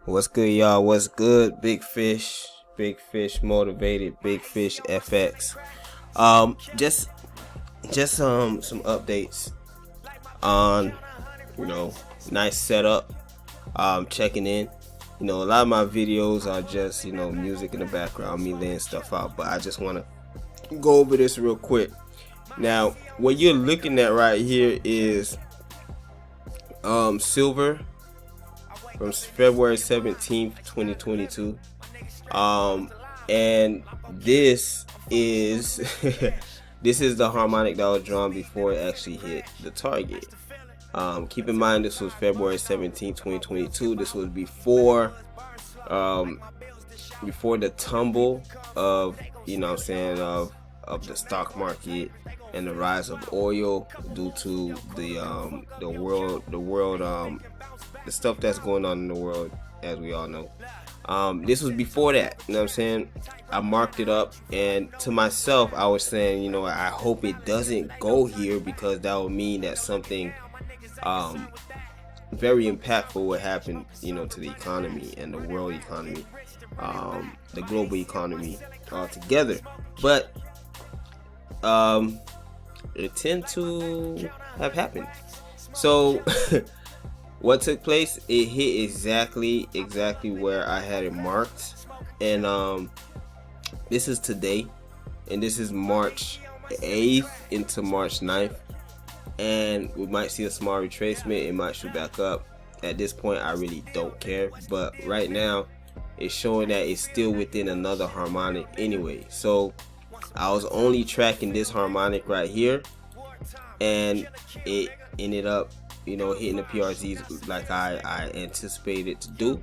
What's good, y'all? What's good? Big fish motivated, big fish FX. Just some updates on, nice setup. Checking in. A lot of my videos are just, music in the background, me laying stuff out, but I just want to go over this real quick. Now, what you're looking at right here is silver from February 17th, 2022. And this is this is the harmonic that was drawn before it actually hit the target. Keep in mind, this was February 17th, 2022. This was before the tumble of, of the stock market and the rise of oil due to the stuff that's going on in the world, as we all know. This was before that, I marked it up, and to myself I was saying, I hope it doesn't go here, because that would mean that something very impactful would happen, to the economy and the world economy, the global economy altogether. But it tend to have happened. So what took place? It hit exactly where I had it marked, and this is today, and this is March 8th into March 9th, and we might see a small retracement. It might shoot back up. At this point, I really don't care, but right now it's showing that it's still within another harmonic anyway. So I was only tracking this harmonic right here, and it ended up hitting the PRZs like I anticipated to do.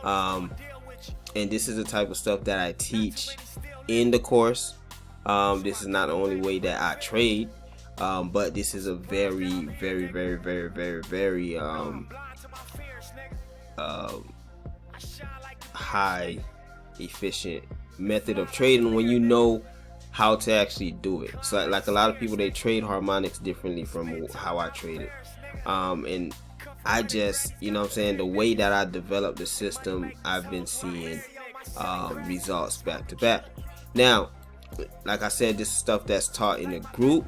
And this is the type of stuff that I teach in the course. This is not the only way that I trade, but this is a very high efficient method of trading when you know how to actually do it. So like a lot of people, they trade harmonics differently from how I trade it. And I just, the way that I developed the system, I've been seeing results back to back. Now, like I said, this is stuff that's taught in a group.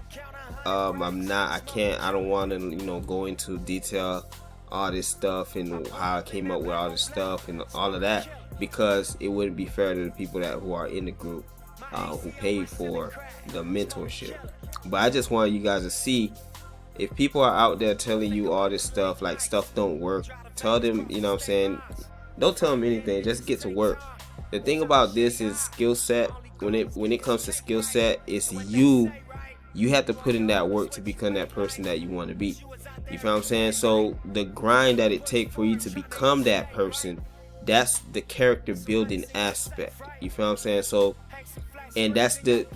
I don't want to, go into detail all this stuff and how I came up with all this stuff and all of that, because it wouldn't be fair to the people who are in the group, who paid for the mentorship. But I just want you guys to see, if people are out there telling you all this stuff, like stuff don't work, tell them, don't tell them anything, just get to work. The thing about this is skill set. When it comes to skill set, it's you have to put in that work to become that person that you want to be. You feel what I'm saying? So the grind that it takes for you to become that person, that's the character building aspect. You feel what I'm saying? So, and that's the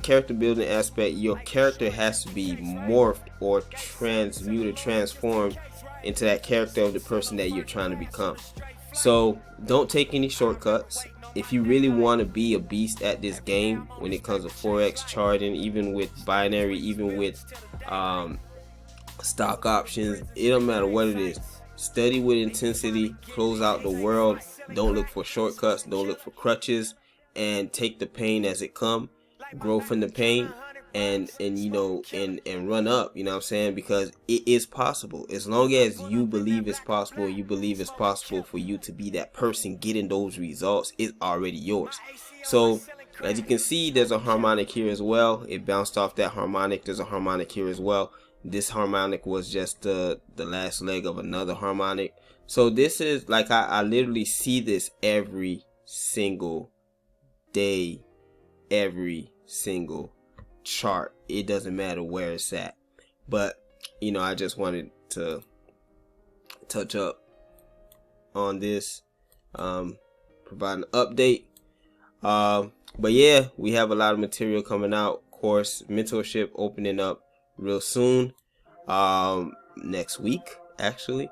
character building aspect. Your character has to be morphed or transformed into that character of the person that you're trying to become. So don't take any shortcuts. If you really want to be a beast at this game when it comes to Forex charting, even with binary, even with stock options, it don't matter what it is. Study with intensity, close out the world. Don't look for shortcuts, don't look for crutches, and take the pain as it come. Grow from the pain, and run up, because it is possible. As long as you believe it's possible, you believe it's possible for you to be that person getting those results, it's already yours. So as you can see, there's a harmonic here as well. It bounced off that harmonic. There's a harmonic here as well. This harmonic was just the last leg of another harmonic. So this is like, I literally see this every single day, every single chart. It doesn't matter where it's at. But I just wanted to touch up on this, provide an update. But yeah, we have a lot of material coming out. Course mentorship opening up real soon, next week actually.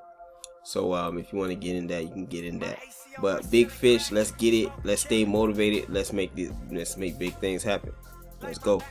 So if you want to get in that, you can get in that. But big fish, let's get it. Let's stay motivated. Let's make big things happen. Let's go.